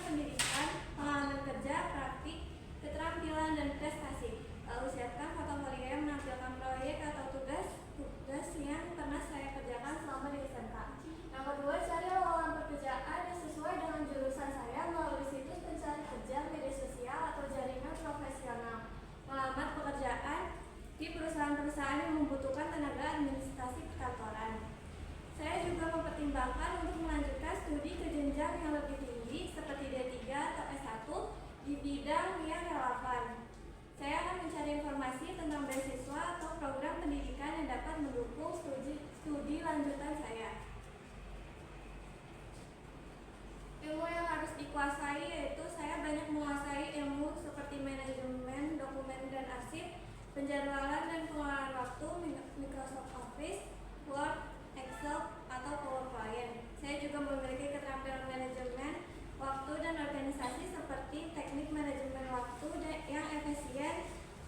pendidikan, pengalaman kerja, praktik, keterampilan, dan prestasi. Lalu siapkan portofolio yang menampilkan proyek atau tugas yang pernah saya kerjakan selama di SMK. Yang kedua, cari lowongan pekerjaan yang sesuai dengan jurusan saya melalui situs pencari kerja, media sosial, atau jaringan profesional. Melamar pekerjaan di perusahaan-perusahaan yang membutuhkan tenaga administrasi perkantoran. Saya juga mempertimbangkan untuk melanjutkan studi ke jenjang yang lebih tinggi seperti D3 atau S1 di bidang yang relevan. Saya akan mencari informasi tentang beasiswa atau program pendidikan yang dapat mendukung studi lanjutan saya. Ilmu yang harus dikuasai yaitu saya banyak menguasai ilmu seperti manajemen, dokumen dan arsip, penjadwalan dan pengelolaan waktu, Microsoft Office, Word, Excel, atau PowerPoint. Saya juga memiliki keterampilan manajemen waktu dan organisasi seperti teknik manajemen waktu yang efisien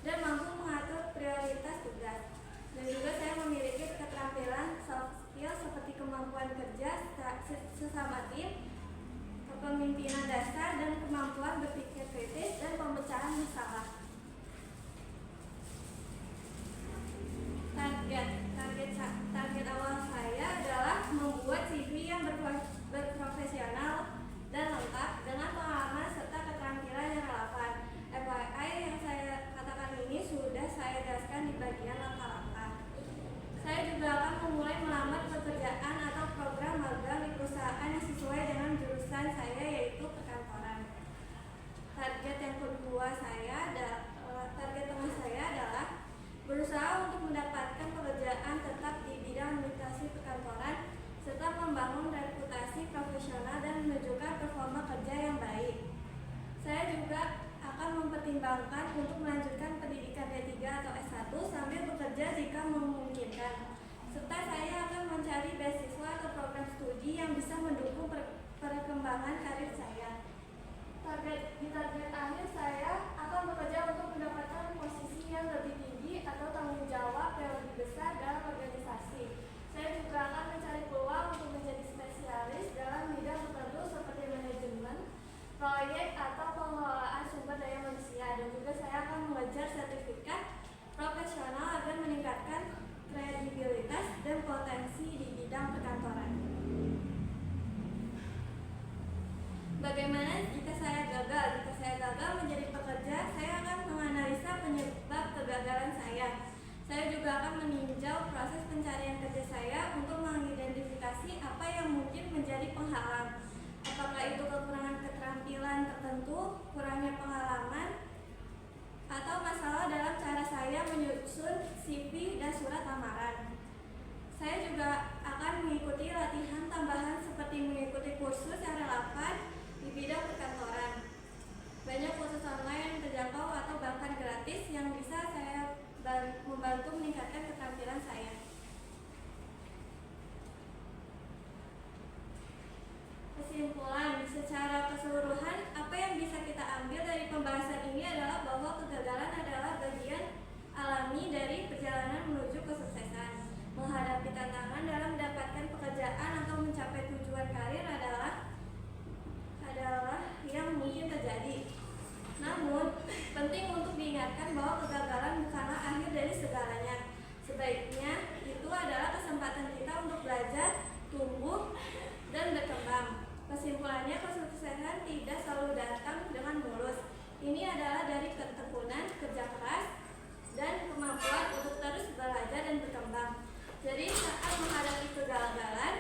dan mampu mengatur prioritas tugas. Dan juga saya memiliki keterampilan soft skill seperti kemampuan kerja sesama tim, kepemimpinan dasar, dan kemampuan berpikir kritis dan pemecahan masalah. Target awal saya adalah membuat CV yang berprofesional dan lengkap dengan pengalaman serta keterampilan yang relevan. FYI, yang saya katakan ini sudah saya jelaskan di bagian langkah-langkah. Saya juga akan memulai melamar pekerjaan atau program magang di perusahaan yang sesuai dengan jurusan saya, yaitu perkantoran. Target tengah saya adalah berusaha untuk mendapatkan pekerjaan tetap di bidang administrasi perkantoran serta membangun reputasi profesional dan menunjukkan performa kerja yang baik. Saya juga akan mempertimbangkan untuk melanjutkan pendidikan D3 atau S1 sambil bekerja jika memungkinkan. Serta saya akan mencari beasiswa atau program studi yang bisa mendukung perkembangan karir saya. Di target akhir saya akan bekerja untuk mendapatkan posisi yang lebih tinggi atau tanggung jawab yang lebih besar dalam organisasi. Saya juga akan mencari peluang untuk menjadi spesialis dalam bidang tertentu seperti manajemen, proyek, atau pengelolaan sumber daya manusia. Dan juga saya akan mengejar sertifikat profesional agar meningkatkan kredibilitas dan potensi di bidang perkantoran. Bagaimana jika saya gagal? Jika saya gagal menjadi pekerja, saya akan menganalisa penyebab kegagalan saya. Saya juga akan meninjau proses pencarian kerja saya untuk mengidentifikasi apa yang mungkin menjadi penghalang. Apakah itu kekurangan keterampilan tertentu, kurangnya pengalaman, atau masalah dalam cara saya menyusun CV dan surat lamaran. Saya juga akan mengikuti latihan tambahan seperti mengikuti kursus yang relevan di bidang perkantoran. Banyak kursus online yang terjangkau atau bahkan gratis yang bisa saya membantu meningkatkan keterampilan saya. Kesimpulan, secara keseluruhan, apa yang bisa kita ambil dari pembahasan ini adalah bahwa kegagalan adalah bagian alami dari perjalanan menuju kesuksesan. Menghadapi tantangan dalam mendapatkan pekerjaan atau mencapai tujuan karir adalah yang mungkin terjadi. Namun, penting untuk diingatkan bahwa kegagalan bukanlah akhir dari segalanya. Sebaiknya, itu adalah kesempatan kita untuk belajar, tumbuh, dan berkembang. Kesimpulannya, kesuksesan tidak selalu datang dengan mulus. Ini adalah dari ketekunan, kerja keras, dan kemampuan untuk terus belajar dan berkembang. Jadi, saat menghadapi kegagalan,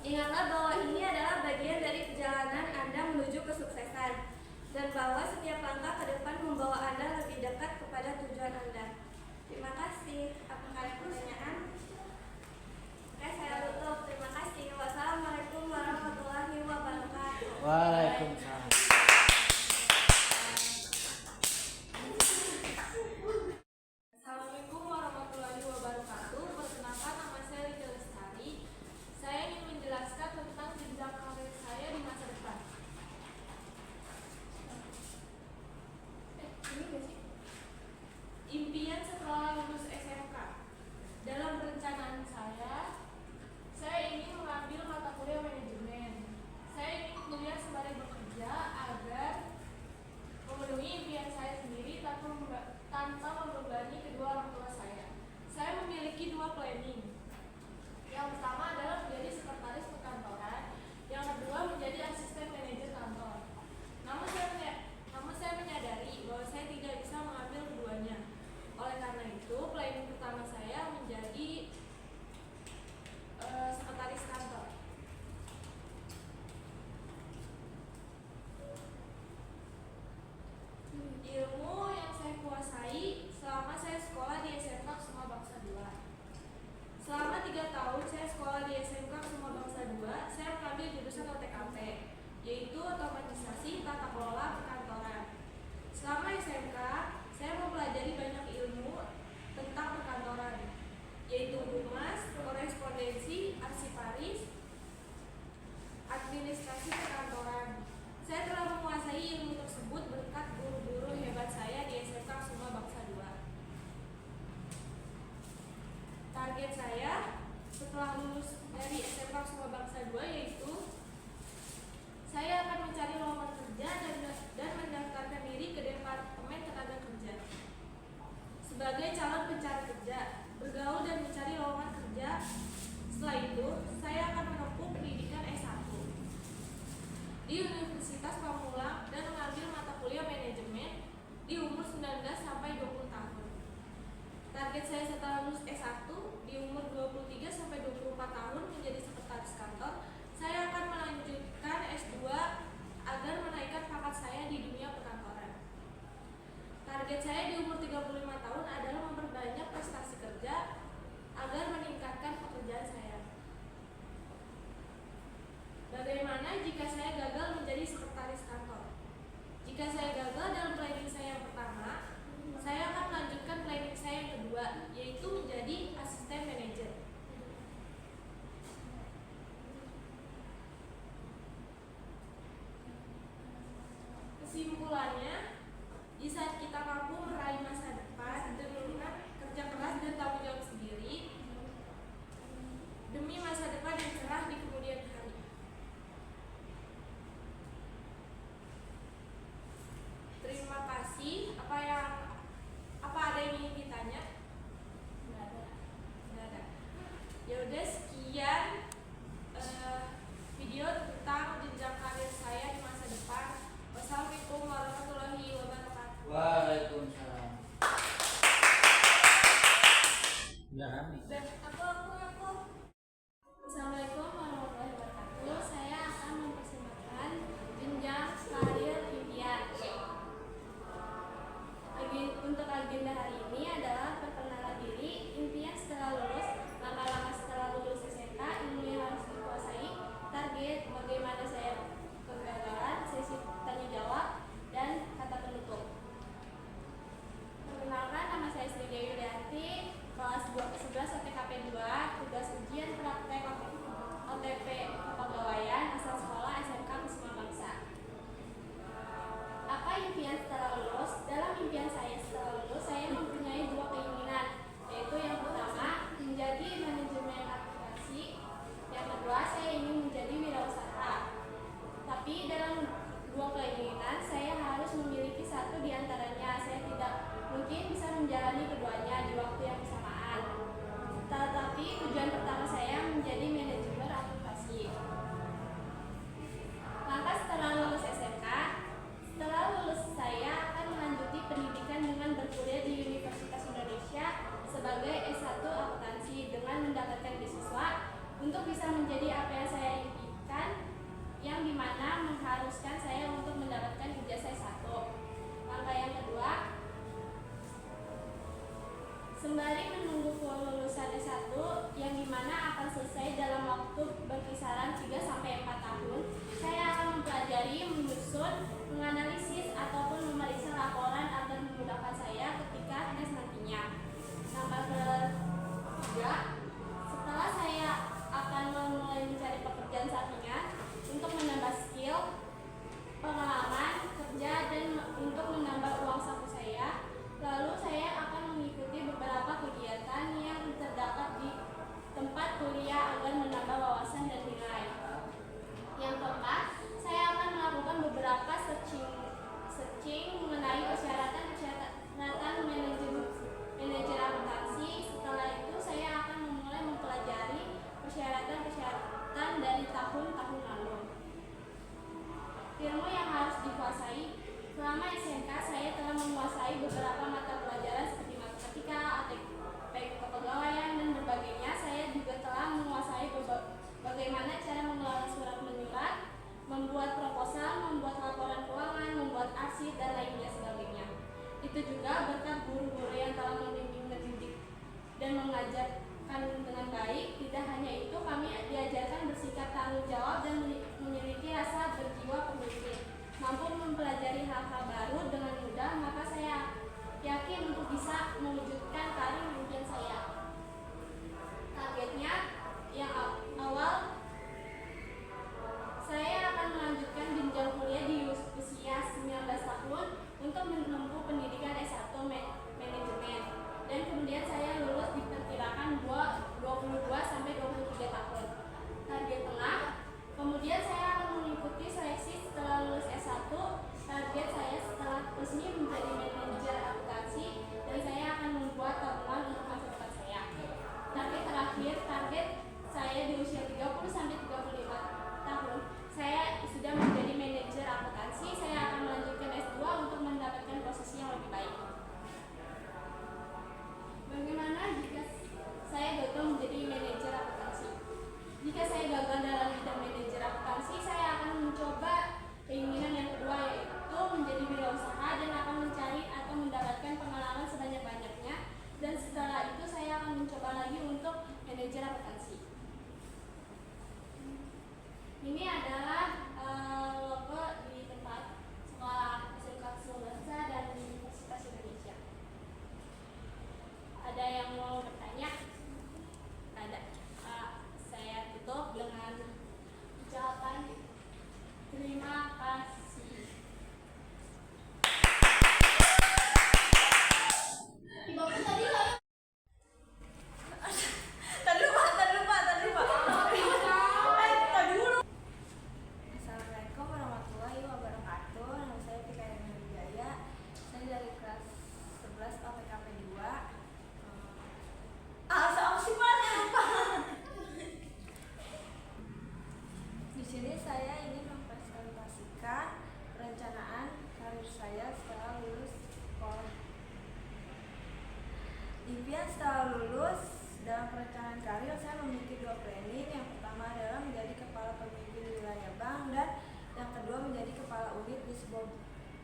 ingatlah bahwa ini adalah bagian dari perjalanan Anda menuju kesuksesan, dan bahwa setiap langkah ke depan membawa Anda lebih dekat kepada tujuan Anda. Terima kasih. Apakah ada pertanyaan? Oke, saya tutup. Terima kasih. Wassalamualaikum warahmatullahi wabarakatuh. Waalaikumsalam. Assalamualaikum warahmatullahi wabarakatuh. Perkenalkan, nama saya Rita Lestari. Saya ingin menjelaskan tentang jenjang karir saya di masa depan. Impian setelah lulus SMK. Dalam perencanaan saya ingin mengambil mata kuliah manajemen. Saya ingin kuliah jika saya gagal menjadi sekretaris kantor. Jika saya gagal dalam planning saya yang pertama, saya akan melanjutkan planning saya yang kedua, yaitu menjadi asisten manajer. Kesimpulannya, di saat kita mampu meraih masa depan dengan kerja keras dan tanggung jawab sendiri demi masa depan yang cerah di kemudian hari. Terima kasih. Apa ada yang ingin ditanya? Nggak ada. Ya udah, sekian video tentang jenjang karir saya di masa depan. Wassalamualaikum warahmatullahi wabarakatuh. Waalaikumsalam. Ya kami. Dan aku. Assalamualaikum warahmatullahi wabarakatuh. Saya akan mempersembahkan jenjang karir impian. Untuk agenda hari ini adalah perkenalan diri, impian setelah lulus, langkah-langkah setelah lulus SMK, ilmu yang harus dikuasai, target, bagaimana saya kegagalan, sesi tanya jawab, dan kata penutup. Perkenalkan, nama saya Sri Dewi Yulianti, kelas 11 OTKP 2, tugas ujian praktek OTP kepegawaian, asal sekolah SMK Kusuma Bangsa. Apa impian setelah lulus? Dalam impian saya setelah lulus, saya mempunyai dua keinginan, yaitu yang pertama, menjadi manajemen aplikasi, yang kedua, saya ingin menjadi wirausaha. Tapi dalam dua keinginan, saya harus memiliki satu di antaranya. Saya tidak mungkin bisa menjalani keduanya di waktu yang bersamaan. Tetapi tujuan pertama saya menjadi manajemen aplikasi. Langkah setelah lulus SMK. Setelah lulus, saya akan melanjuti pendidikan dengan berkuliah di Universitas Indonesia sebagai S1 akuntansi dengan mendapatkan beasiswa untuk bisa menjadi apa yang saya impikan, yang dimana mengharuskan saya untuk mendapatkan ijazah S1. Langkah yang kedua, sembari menunggu kelulusan S1 yang dimana akan selesai dalam waktu berkisaran 3-4 tahun, saya akan mempelajari, menyusun, menganalisis, ataupun memeriksa laporan agar memudahkan saya ketika tes nantinya. Langkah ketiga, setelah saya akan mulai mencari pekerjaan sampingan untuk menambah skill, pengalaman kerja, dan untuk menambah uang saku saya. Lalu saya akan mengikuti beberapa kegiatan yang terdapat di tempat kuliah agar menambah wawasan dan nilai. Yang keempat, saya akan melakukan beberapa searching mengenai persyaratan manajer akuntansi. Setelah itu saya akan memulai mempelajari persyaratan dari tahun-tahun lalu. Ilmu yang harus dikuasai. Selama SMK, saya telah menguasai beberapa mata pelajaran seperti matematika, ATP kepegawaian, dan berbagainya. Saya juga telah menguasai bagaimana cara mengelola surat menyurat, membuat proposal, membuat laporan keuangan, membuat arsip, dan lainnya sebagainya. Itu juga berkat guru-guru yang telah membimbing, mendidik, dan mengajarkan dengan baik. Tidak hanya itu, kami diajarkan bersikap tanggung jawab dan memiliki rasa berjiwa pemimpin, mampu mempelajari hal-hal baru dengan mudah. Maka saya yakin untuk bisa mewujudkan karir impian saya. Targetnya yang awal, saya akan melanjutkan jenjang kuliah di usia 19 tahun untuk menempuh pendidikan S1 manajemen, dan kemudian saya lulus diperkirakan 22-23 tahun. Target tengah, kemudian saya akan mengikuti seleksi setelah lulus S1. Target saya setelah resmi menjadi manajer akuntansi, dan saya akan membuat tabungan untuk masa depan saya. Target terakhir, target saya di usia 30-35 tahun, saya sudah menjadi manajer akuntansi. Saya akan melanjutkan S2 untuk mendapatkan posisi yang lebih baik. Bagaimana jika saya gagal menjadi manajer akuntansi? Jika saya gagal dalam bidang manajer akuntansi, saya akan mencoba keinginan yang kedua, yaitu menjadi wirausaha, dan akan mencari atau mendapatkan pengalaman sebanyak-banyaknya. Dan setelah itu saya akan mencoba lagi untuk manajer akuntansi. Ini adalah karir, saya memiliki 2 planning. Yang pertama adalah menjadi kepala pemimpin wilayah bank, dan yang kedua menjadi kepala unit di sebuah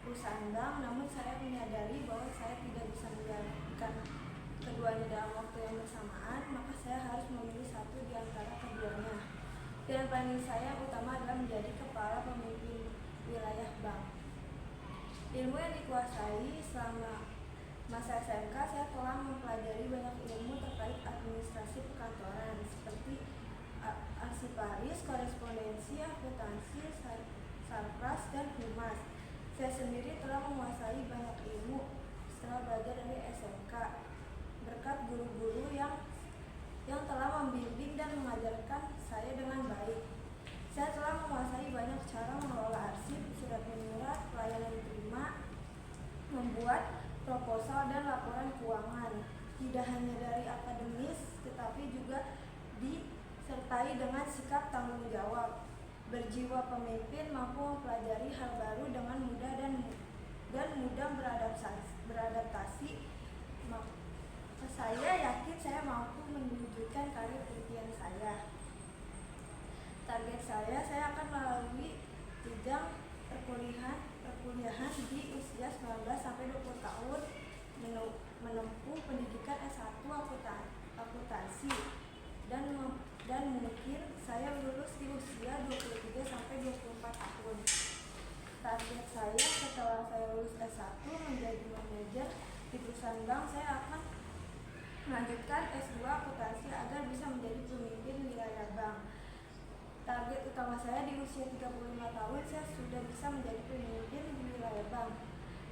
perusahaan bank. Namun saya menyadari bahwa saya tidak bisa menjalankan keduanya dalam waktu yang bersamaan, maka saya harus memilih satu di antara keduanya. Dan planning saya yang utama adalah menjadi kepala pemimpin wilayah bank. Ilmu yang dikuasai selama masa SMK, saya telah mempelajari banyak ilmu terkait administrasi perkantoran seperti arsiparis, korespondensi, akuntansi, sarpras, dan humas. Saya sendiri telah menguasai banyak ilmu setelah belajar dari SMK berkat guru-guru yang telah membimbing dan mengajarkan saya dengan baik. Saya telah menguasai banyak cara mengelola arsip, surat menyurat, pelayanan terima, membuat proposal, dan laporan keuangan. Tidak hanya dari akademis, tetapi juga disertai dengan sikap tanggung jawab, berjiwa pemimpin, mampu mempelajari hal baru dengan mudah dan mudah beradaptasi. Saya yakin saya mampu mewujudkan karir impian saya. Target saya akan melalui jenjang perkuliahan di usia 19 sampai 20 tahun, menempuh pendidikan S1 akuntansi, dan mungkin saya lulus di usia 23 sampai 24 tahun. Target saya setelah saya lulus S1 menjadi manajer di perusahaan bank, saya akan melanjutkan S2 akuntansi agar bisa menjadi pemimpin wilayah bank. Target utama saya di usia 35 tahun, saya sudah bisa menjadi pemimpin di wilayah bank.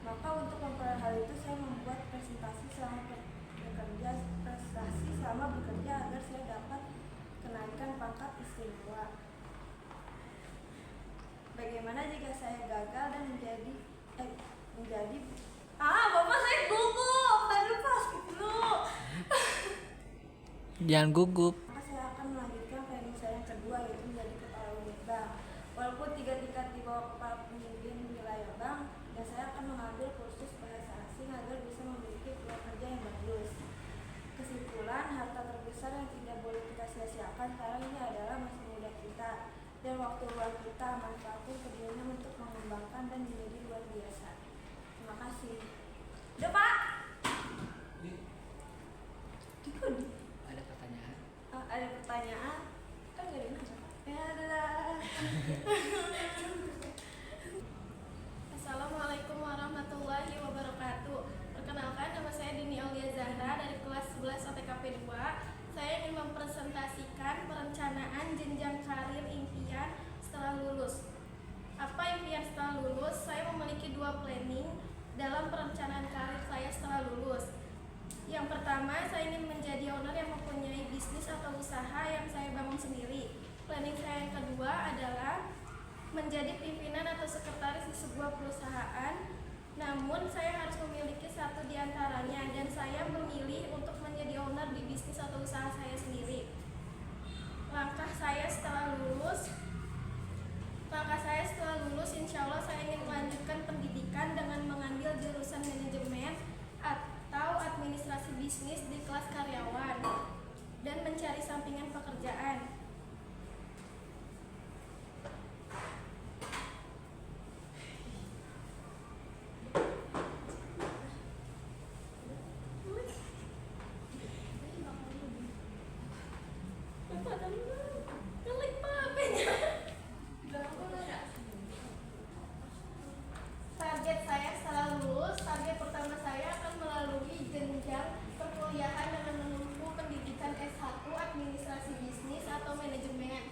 Maka untuk memperoleh hal itu, saya membuat prestasi selama bekerja agar saya dapat kenaikan pangkat istimewa. Bagaimana jika saya gagal dan menjadi Bapak saya gugup. Tadi pas gitu. Jangan gugup. Maka saya akan melanjutkan planning saya yang kedua, yaitu menjadi kepala unit bank. Walaupun 3 tingkat di bawah kepala pemimpin wilayah bank, dan saya akan mengambil kursus bahasa asing agar bisa memiliki peluang kerja yang bagus. Kesimpulan, harta terbesar yang tidak boleh kita sia-siakan sekarang ini adalah masa muda kita dan waktu luang kita. Manfaatkan keduanya untuk mengembangkan dan menjadi luar biasa. Terima kasih. Udah, Pak? Ada pertanyaan? Ada pertanyaan? Kan gak ada yang nanya. Ya, Assalamualaikum warahmatullahi wabarakatuh. Perkenalkan, nama saya Dini Aulia Zahra dari kelas 11 OTKP 2. Saya ingin mempresentasikan perencanaan jenjang karir impian setelah lulus. Apa impian setelah lulus? Saya memiliki 2 planning dalam perencanaan karir saya setelah lulus. Yang pertama, saya ingin menjadi owner yang mempunyai bisnis atau usaha yang saya bangun sendiri. Planning saya yang kedua adalah menjadi pimpinan atau sekretaris di sebuah perusahaan. Namun saya harus memiliki satu di antaranya, dan saya memilih untuk menjadi owner di bisnis atau usaha saya sendiri. Langkah saya setelah lulus, insya Allah saya ingin melanjutkan pendidikan dengan mengambil jurusan manajemen atau administrasi bisnis di kelas karyawan dan mencari sampingan pekerjaan. Target saya setelah lulus, target pertama saya akan melalui jenjang perkuliahan dengan menempuh pendidikan S1 administrasi bisnis atau manajemen.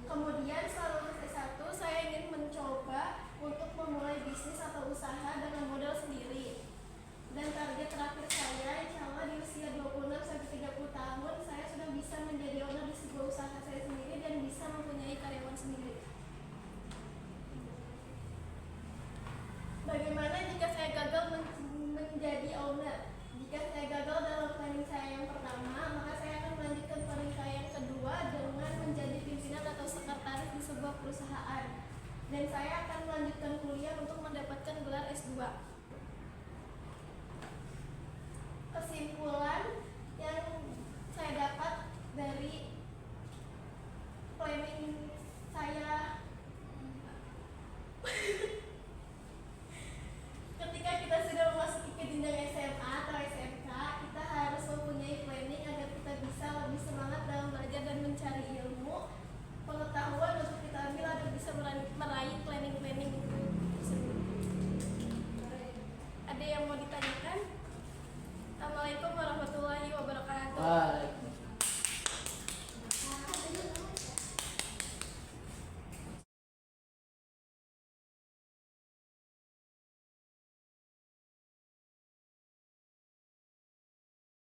Kemudian setelah lulus S1, saya ingin mencoba untuk memulai bisnis atau usaha dengan modal sendiri. Dan target terakhir saya, insya Allah di usia 26-30 tahun, saya sudah bisa menjadi owner di sebuah usaha saya sendiri dan bisa mempunyai karyawan sendiri. Bagaimana jika saya gagal menjadi owner? Jika saya gagal dalam planning saya yang pertama, maka saya akan melanjutkan planning saya yang kedua dengan menjadi pimpinan atau sekretaris di sebuah perusahaan. Dan saya akan melanjutkan kuliah untuk mendapatkan gelar S2. Kesimpulan yang saya dapat dari Waalaikumsalam.